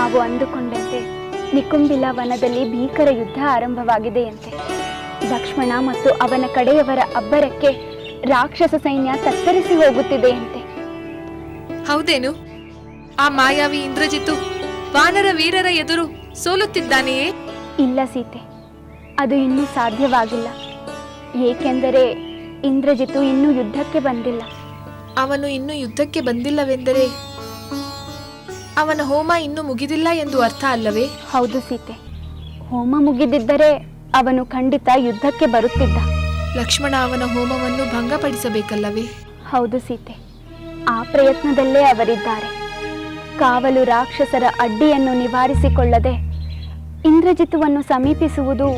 ನಾವು ಅಂದುಕೊಂಡಂತೆ ನಿಕುಂಬಿಲ ವನದಲ್ಲಿ ಭೀಕರ ಯುದ್ಧ ಆರಂಭವಾಗಿದೆಯಂತೆ. ಲಕ್ಷ್ಮಣ ಮತ್ತು ಅವನ ಕಡೆಯವರ ಅಬ್ಬರಕ್ಕೆ ರಾಕ್ಷಸ ಸೈನ್ಯ ತತ್ತರಿಸಿ ಹೋಗುತ್ತಿದೆಯಂತೆ. ಹೌದೇನು? ಆ ಮಾಯಾವಿ ಇಂದ್ರಜಿತು ವಾನರ ವೀರರ ಎದುರು ಸೋಲುತ್ತಿದ್ದಾನೆಯೇ? ಇಲ್ಲ ಸೀತೆ, ಅದು ಇನ್ನೂ ಸಾಧ್ಯವಾಗಿಲ್ಲ. ಏಕೆಂದರೆ ಇಂದ್ರಜಿತು ಇನ್ನೂ ಯುದ್ಧಕ್ಕೆ ಬಂದಿಲ್ಲ. ಅವನು ಇನ್ನೂ ಯುದ್ಧಕ್ಕೆ ಬಂದಿಲ್ಲವೆಂದರೆ ಅವನ ಹೋಮ ಇನ್ನೂ ಮುಗಿದಿಲ್ಲ ಎಂದು ಅರ್ಥ ಅಲ್ಲವೇ? ಹೌದು ಸೀತೆ, ಹೋಮ ಮುಗಿದಿದ್ದರೆ ಅವನು ಖಂಡಿತ ಯುದ್ಧಕ್ಕೆ ಬರುತ್ತಿದ್ದ. ಲಕ್ಷ್ಮಣ ಅವನ ಹೋಮವನ್ನು ಭಂಗಪಡಿಸಬೇಕಲ್ಲವೇ? ಹೌದು ಸೀತೆ, ಆ ಪ್ರಯತ್ನದಲ್ಲೇ ಅವರಿದ್ದಾರೆ. ಕಾವಲು ರಾಕ್ಷಸರ ಅಡ್ಡಿಯನ್ನು ನಿವಾರಿಸಿಕೊಳ್ಳದೆ ಇಂದ್ರಜಿತುವನ್ನು ಸಮೀಪಿಸುವುದು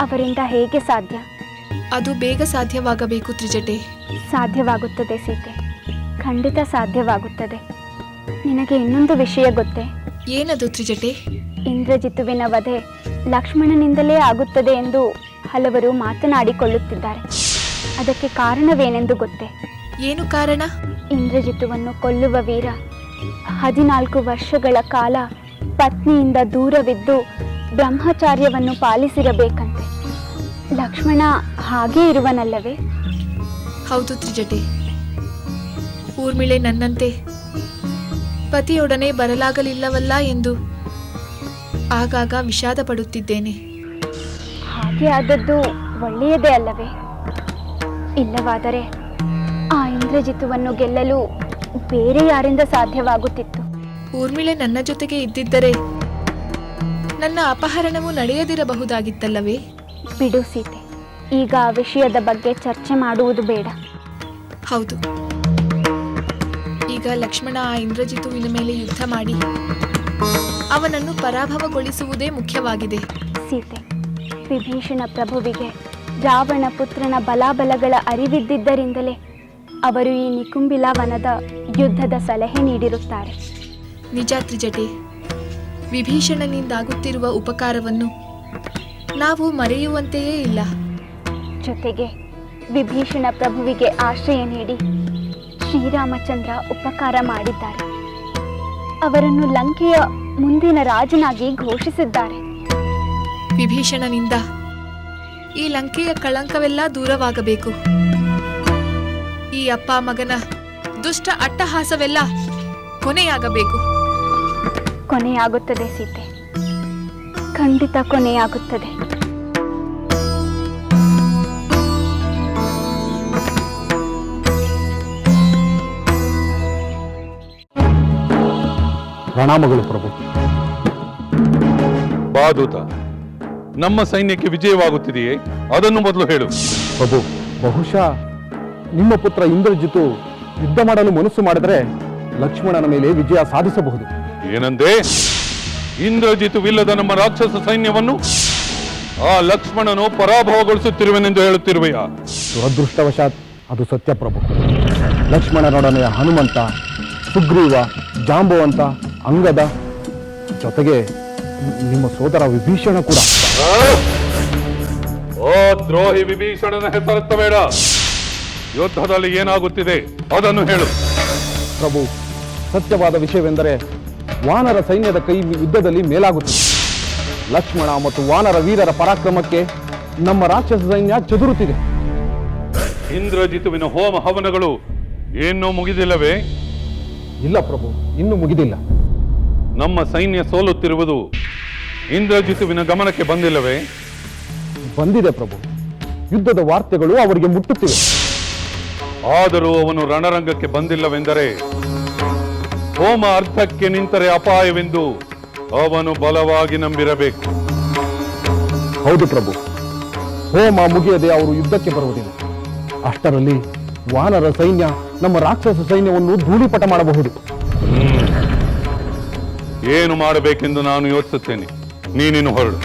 ಅವರಿಂದ ಹೇಗೆ ಸಾಧ್ಯ? ಅದು ಬೇಗ ಸಾಧ್ಯವಾಗಬೇಕು ತ್ರಿಜಟೆ. ಸಾಧ್ಯವಾಗುತ್ತದೆ ಸೀತೆ, ಖಂಡಿತ ಸಾಧ್ಯವಾಗುತ್ತದೆ. ನಿನಗೆ ಇನ್ನೊಂದು ವಿಷಯ ಗೊತ್ತೇ? ಏನದು ತ್ರಿಜಟೆ? ಇಂದ್ರಜಿತುವಿನ ವಧೆ ಲಕ್ಷ್ಮಣನಿಂದಲೇ ಆಗುತ್ತದೆ ಎಂದು ಹಲವರು ಮಾತನಾಡಿಕೊಳ್ಳುತ್ತಿದ್ದಾರೆ. ಅದಕ್ಕೆ ಕಾರಣವೇನೆಂದು ಗೊತ್ತೇ? ಏನು ಕಾರಣ? ಇಂದ್ರಜಿತುವನ್ನು ಕೊಲ್ಲುವ ವೀರ 14 ವರ್ಷಗಳ ಕಾಲ ಪತ್ನಿಯಿಂದ ದೂರವಿದ್ದು ಬ್ರಹ್ಮಚಾರ್ಯವನ್ನು ಪಾಲಿಸಿರಬೇಕಂತೆ. ಲಕ್ಷ್ಮಣ ಹಾಗೇ ಇರುವನಲ್ಲವೇ? ಹೌದು ತ್ರಿಜಟೆ. ಊರ್ಮಿಳೆ ನನ್ನಂತೆ ಪತಿಯೊಡನೆ ಬರಲಾಗಲಿಲ್ಲವಲ್ಲ ಎಂದು ಆಗಾಗ ವಿಷಾದ ಪಡುತ್ತಿದ್ದೇನೆ. ಹಾಗೆ ಆದದ್ದು ಒಳ್ಳೆಯದೇ ಅಲ್ಲವೇ? ಇಲ್ಲವಾದರೆ ಆ ಇಂದ್ರಜಿತುವನ್ನು ಗೆಲ್ಲಲು ಬೇರೆ ಯಾರಿಂದ ಸಾಧ್ಯವಾಗುತ್ತಿತ್ತು? ಊರ್ಮಿಳೆ ನನ್ನ ಜೊತೆಗೆ ಇದ್ದಿದ್ದರೆ ನನ್ನ ಅಪಹರಣವು ನಡೆಯದಿರಬಹುದಾಗಿತ್ತಲ್ಲವೇ? ಬಿಡು ಸೀತೆ, ಈಗ ಆ ವಿಷಯದ ಬಗ್ಗೆ ಚರ್ಚೆ ಮಾಡುವುದು ಬೇಡ. ಹೌದು, ಈಗ ಲಕ್ಷ್ಮಣ ಆ ಇಂದ್ರಜಿತುವಿನ ಮೇಲೆ ಯುದ್ಧ ಮಾಡಿ ಅವನನ್ನು ಪರಾಭವಗೊಳಿಸುವುದೇ ಮುಖ್ಯವಾಗಿದೆ. ಸೀತೆ, ವಿಭೀಷಣ ಪ್ರಭುವಿಗೆ ರಾವಣ ಪುತ್ರನ ಬಲಾಬಲಗಳ ಅರಿವಿದ್ದಿದ್ದರಿಂದಲೇ ಅವರು ಈ ನಿಕುಂಬಿಲ ವನದ ಯುದ್ಧದ ಸಲಹೆ ನೀಡಿರುತ್ತಾರೆ. ನಿಜ ತ್ರಿಜಟೆ, ವಿಭೀಷಣನಿಂದಾಗುತ್ತಿರುವ ಉಪಕಾರವನ್ನು ನಾವು ಮರೆಯುವಂತೆಯೇ ಇಲ್ಲ. ಜೊತೆಗೆ ವಿಭೀಷಣ ಪ್ರಭುವಿಗೆ ಆಶ್ರಯ ನೀಡಿ ಶ್ರೀರಾಮಚಂದ್ರ ಉಪಕಾರ ಮಾಡಿದ್ದಾರೆ. ಅವರನ್ನು ಲಂಕೆಯ ಮುಂದಿನ ರಾಜನಾಗಿ ಘೋಷಿಸಿದ್ದಾರೆ. ವಿಭೀಷಣನಿಂದ ಈ ಲಂಕೆಯ ಕಳಂಕವೆಲ್ಲ ದೂರವಾಗಬೇಕು. ಈ ಅಪ್ಪ ಮಗನ ದುಷ್ಟ ಅಟ್ಟಹಾಸವೆಲ್ಲ ಕೊನೆಯಾಗಬೇಕು. ಕೊನೆಯಾಗುತ್ತದೆ ಸೀತೆ, ಖಂಡಿತ ಕೊನೆಯಾಗುತ್ತದೆ. ಪ್ರಣಾಮಗಳು ಪ್ರಭು. ಬಾದೂತ, ನಮ್ಮ ಸೈನ್ಯಕ್ಕೆ ವಿಜಯವಾಗುತ್ತಿದೆಯೇ? ಅದನ್ನು ಮೊದಲು ಹೇಳು. ಪ್ರಭು, ಬಹುಶಃ ನಿಮ್ಮ ಪುತ್ರ ಇಂದ್ರಜಿತು ಯುದ್ಧ ಮಾಡಲು ಮನಸ್ಸು ಮಾಡಿದರೆ ಲಕ್ಷ್ಮಣನ ಮೇಲೆ ವಿಜಯ ಸಾಧಿಸಬಹುದು. ಏನಂದೆ? ಇಂದ್ರಜಿತುವಿಲ್ಲದ ನಮ್ಮ ರಾಕ್ಷಸ ಸೈನ್ಯವನ್ನು ಆ ಲಕ್ಷ್ಮಣನು ಪರಾಭವಗೊಳಿಸುತ್ತಿರುವೆನೆಂದು ಹೇಳುತ್ತಿರುವೆಯಾ? ದುರದೃಷ್ಟವಶಾತ್ ಅದು ಸತ್ಯ ಪ್ರಭು. ಲಕ್ಷ್ಮಣನೊಡನೆ ಹನುಮಂತ, ಸುಗ್ರೀವ, ಜಾಂಬವಂತ, ಅಂಗದ, ಜೊತೆಗೆ ನಿಮ್ಮ ಸೋದರ ವಿಭೀಷಣ ಕೂಡ. ಓ ದ್ರೋಹಿ ವಿಭೀಷಣನ ಹೆಸರೆತ್ತಬೇಡ. ಯುದ್ಧದಲ್ಲಿ ಏನಾಗುತ್ತಿದೆ ಅದನ್ನು ಹೇಳು. ಪ್ರಭು, ಸತ್ಯವಾದ ವಿಷಯವೆಂದರೆ ವಾನರ ಸೈನ್ಯದ ಕೈ ಯುದ್ಧದಲ್ಲಿ ಮೇಲಾಗುತ್ತದೆ. ಲಕ್ಷ್ಮಣ ಮತ್ತು ವಾನರ ವೀರರ ಪರಾಕ್ರಮಕ್ಕೆ ನಮ್ಮ ರಾಕ್ಷಸ ಸೈನ್ಯ ಚದುರುತ್ತಿದೆ. ಇಂದ್ರಜಿತುವಿನ ಹೋಮ ಹವನಗಳು ಏನೂ ಮುಗಿದಿಲ್ಲವೇ? ಇಲ್ಲ ಪ್ರಭು, ಇನ್ನೂ ಮುಗಿದಿಲ್ಲ. ನಮ್ಮ ಸೈನ್ಯ ಸೋಲುತ್ತಿರುವುದು ಇಂದ್ರಜಿತುವಿನ ಗಮನಕ್ಕೆ ಬಂದಿಲ್ಲವೇ? ಬಂದಿದೆ ಪ್ರಭು. ಯುದ್ಧದ ವಾರ್ತೆಗಳು ಅವರಿಗೆ ಮುಟ್ಟುತ್ತಿವೆ. ಆದರೂ ಅವನು ರಣರಂಗಕ್ಕೆ ಬಂದಿಲ್ಲವೆಂದರೆ ಹೋಮ ಅರ್ಧಕ್ಕೆ ನಿಂತರೆ ಅಪಾಯವೆಂದು ಅವನು ಬಲವಾಗಿ ನಂಬಿರಬೇಕು. ಹೌದು ಪ್ರಭು, ಹೋಮ ಮುಗಿಯದೆ ಅವರು ಯುದ್ಧಕ್ಕೆ ಬರುವುದಿಲ್ಲ. ಅಷ್ಟರಲ್ಲಿ ವಾನರ ಸೈನ್ಯ ನಮ್ಮ ರಾಕ್ಷಸ ಸೈನ್ಯವನ್ನು ಧೂಳಿಪಟ ಮಾಡಬಹುದು. ಏನು ಮಾಡಬೇಕೆಂದು ನಾನು ಯೋಚಿಸುತ್ತೇನೆ. ನೀನಿನ್ನು ಹೊರಡು.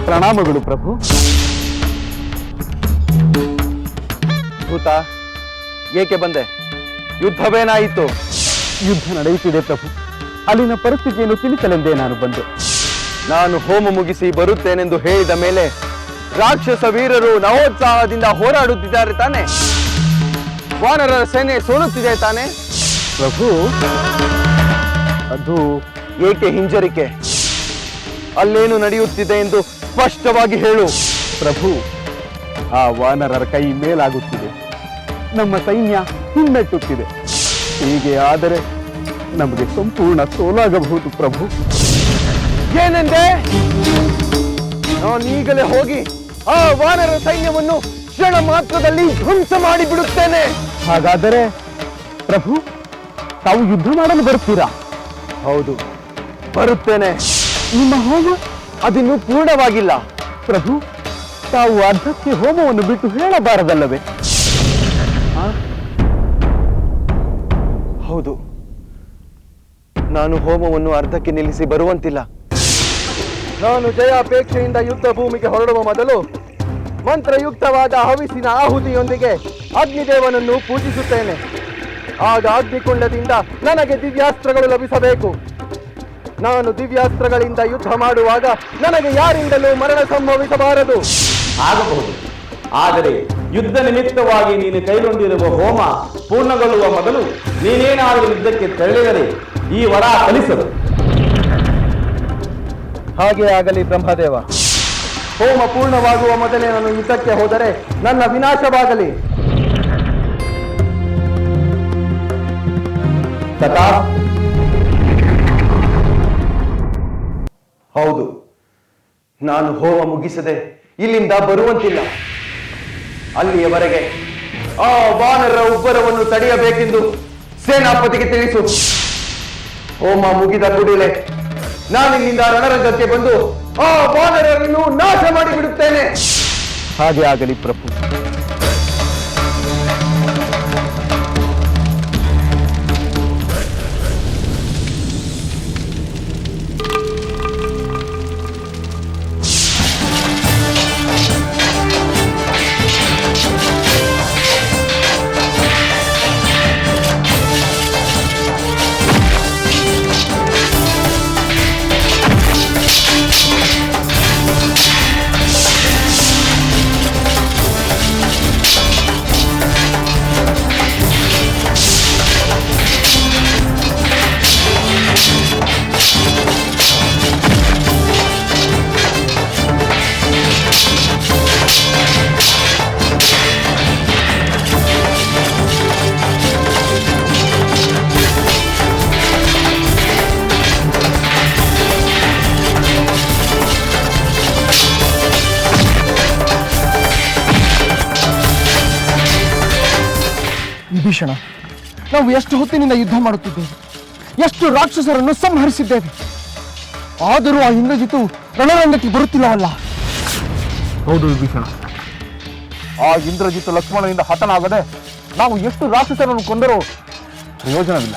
ಪ್ರಣಾಮಗಳು ಪ್ರಭು. ಭೂತ, ಏಕೆ ಬಂದೆ? ಯುದ್ಧವೇನಾಯಿತು? ಯುದ್ಧ ನಡೆಯುತ್ತಿದೆ ಪ್ರಭು. ಅಲ್ಲಿನ ಪರಿಸ್ಥಿತಿಯನ್ನು ತಿಳಿಸಲೆಂದೇ ನಾನು ಬಂದೆ. ನಾನು ಹೋಮ ಮುಗಿಸಿ ಬರುತ್ತೇನೆಂದು ಹೇಳಿದ ಮೇಲೆ ರಾಕ್ಷಸ ವೀರರು ನವೋತ್ಸಾಹದಿಂದ ಹೋರಾಡುತ್ತಿದ್ದಾರೆ ತಾನೆ? ವಾನರರ ಸೇನೆ ಸೋಲುತ್ತಿದೆ ತಾನೆ? ಪ್ರಭು, ಅದು ಏಕೆ ಹಿಂಜರಿಕೆ? ಅಲ್ಲೇನು ನಡೆಯುತ್ತಿದೆ ಎಂದು ಸ್ಪಷ್ಟವಾಗಿ ಹೇಳು. ಪ್ರಭು, ಆ ವಾನರರ ಕೈ ಮೇಲಾಗುತ್ತಿದೆ, ನಮ್ಮ ಸೈನ್ಯ ಹಿಮ್ಮೆಟ್ಟುತ್ತಿದೆ. ಹೀಗೆ ಆದರೆ ನಮಗೆ ಸಂಪೂರ್ಣ ಸೋಲಾಗಬಹುದು ಪ್ರಭು. ಏನೆಂದೆ? ನಾನೀಗಲೇ ಹೋಗಿ ಆ ವಾನರ ಸೈನ್ಯವನ್ನು ಕ್ಷಣ ಮಾತ್ರದಲ್ಲಿ ಧ್ವಂಸ ಮಾಡಿಬಿಡುತ್ತೇನೆ. ಹಾಗಾದರೆ ಪ್ರಭು, ತಾವು ಯುದ್ಧ ಮಾಡಲು ಬರುತ್ತೀರಾ? ಹೌದು, ಬರುತ್ತೇನೆ. ನಿಮ್ಮ ಹೋಮ ಅದಿನ್ನೂ ಪೂರ್ಣವಾಗಿಲ್ಲ. ಪ್ರಭು, ತಾವು ಅರ್ಧಕ್ಕೆ ಹೋಮವನ್ನು ಬಿಟ್ಟು ಹೇಳಬಾರದಲ್ಲವೇ? ಹೌದು, ನಾನು ಹೋಮವನ್ನು ಅರ್ಧಕ್ಕೆ ನಿಲ್ಲಿಸಿ ಬರುವಂತಿಲ್ಲ. ನಾನು ಜಯಾಪೇಕ್ಷೆಯಿಂದ ಯುದ್ಧ ಭೂಮಿಗೆ ಹೊರಡುವ ಮೊದಲು ಮಂತ್ರಯುಕ್ತವಾದ ಹವಿಸಿನ ಆಹುತಿಯೊಂದಿಗೆ ಅಗ್ನಿದೇವನನ್ನು ಪೂಜಿಸುತ್ತೇನೆ. ಆಗ ಅಗ್ನಿಕುಂಡದಿಂದ ನನಗೆ ದಿವ್ಯಾಸ್ತ್ರಗಳು ಲಭಿಸಬೇಕು. ನಾನು ದಿವ್ಯಾಸ್ತ್ರಗಳಿಂದ ಯುದ್ಧ ಮಾಡುವಾಗ ನನಗೆ ಯಾರಿಂದಲೂ ಮರಣ ಸಂಭವಿಸಬಾರದು. ಆಗಬಹುದು, ಆದರೆ ಯುದ್ಧ ನಿಮಿತ್ತವಾಗಿ ನೀನು ಕೈಗೊಂಡಿರುವ ಹೋಮ ಪೂರ್ಣಗೊಳ್ಳುವ ಮೊದಲು ನೀನೇನಾದರೂ ಯುದ್ಧಕ್ಕೆ ತೆರಳಿದರೆ ಈ ವರ ಫಲಿಸದು. ಹಾಗೆ ಆಗಲಿ ಬ್ರಹ್ಮದೇವ. ಹೋಮ ಪೂರ್ಣವಾಗುವ ಮೊದಲೇ ನಾನು ಯುದ್ಧಕ್ಕೆ ಹೋದರೆ ನನ್ನ ವಿನಾಶವಾಗಲಿ. ತಥಾ. ಹೌದು, ನಾನು ಹೋಮ ಮುಗಿಸದೆ ಇಲ್ಲಿಂದ ಬರುವಂತಿಲ್ಲ. ಅಲ್ಲಿಯವರೆಗೆ ಆ ವಾನರ ಉಬ್ಬರವನ್ನು ತಡೆಯಬೇಕೆಂದು ಸೇನಾಪತಿಗೆ ತಿಳಿಸು. ಹೋಮ ಮುಗಿದ ಕೂಡಲೇ ನಾನಿಲ್ಲಿಂದ ರಣರಂಗಕ್ಕೆ ಬಂದು ಆ ವಾನರರನ್ನು ನಾಶ ಮಾಡಿಬಿಡುತ್ತೇನೆ. ಹಾಗೆ ಆಗಲಿ ಪ್ರಭು. ವಿಭೀಷಣ, ನಾವು ಎಷ್ಟು ಹೊತ್ತಿನಿಂದ ಯುದ್ಧ ಮಾಡುತ್ತಿದ್ದೇವೆ, ಎಷ್ಟು ರಾಕ್ಷಸರನ್ನು ಸಂಹರಿಸಿದ್ದೇವೆ. ಆದರೂ ಆ ಇಂದ್ರಜಿತು ರಣರಂಗಕ್ಕೆ ಬರುತ್ತಿಲ್ಲವಲ್ಲ. ಹೌದು ವಿಭೀಷಣ, ಆ ಇಂದ್ರಜಿತ್ ಲಕ್ಷ್ಮಣನಿಂದ ಹತನಾಗದೆ ನಾವು ಎಷ್ಟು ರಾಕ್ಷಸರನ್ನು ಕೊಂದರೂ ಪ್ರಯೋಜನವಿಲ್ಲ.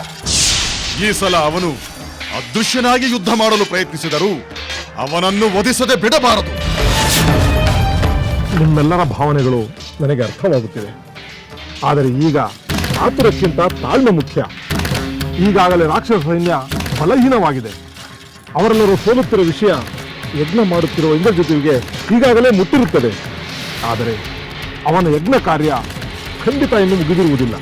ಈ ಸಲ ಅವನು ಅದೃಶ್ಯನಾಗಿ ಯುದ್ಧ ಮಾಡಲು ಪ್ರಯತ್ನಿಸಿದರೂ ಅವನನ್ನು ವಧಿಸದೆ ಬಿಡಬಾರದು. ನಿಮ್ಮೆಲ್ಲರ ಭಾವನೆಗಳು ನನಗೆ ಅರ್ಥವಾಗುತ್ತಿದೆ. ಆದರೆ ಈಗ ಆತುರಕ್ಕಿಂತ ತಾಳ್ಮೆ ಮುಖ್ಯ. ಈಗಾಗಲೇ ರಾಕ್ಷಸ ಸೈನ್ಯ ಬಲಹೀನವಾಗಿದೆ. ಅವರೆಲ್ಲರೂ ಸೋಲುತ್ತಿರುವ ವಿಷಯ ಯಜ್ಞ ಮಾಡುತ್ತಿರುವ ಇಂದ್ರಜಿತುವಿಗೆ ಈಗಾಗಲೇ ಮುಟ್ಟಿರುತ್ತದೆ. ಆದರೆ ಅವನ ಯಜ್ಞ ಕಾರ್ಯ ಖಂಡಿತ ಇನ್ನೂ ಮುಗಿದಿರುವುದಿಲ್ಲ.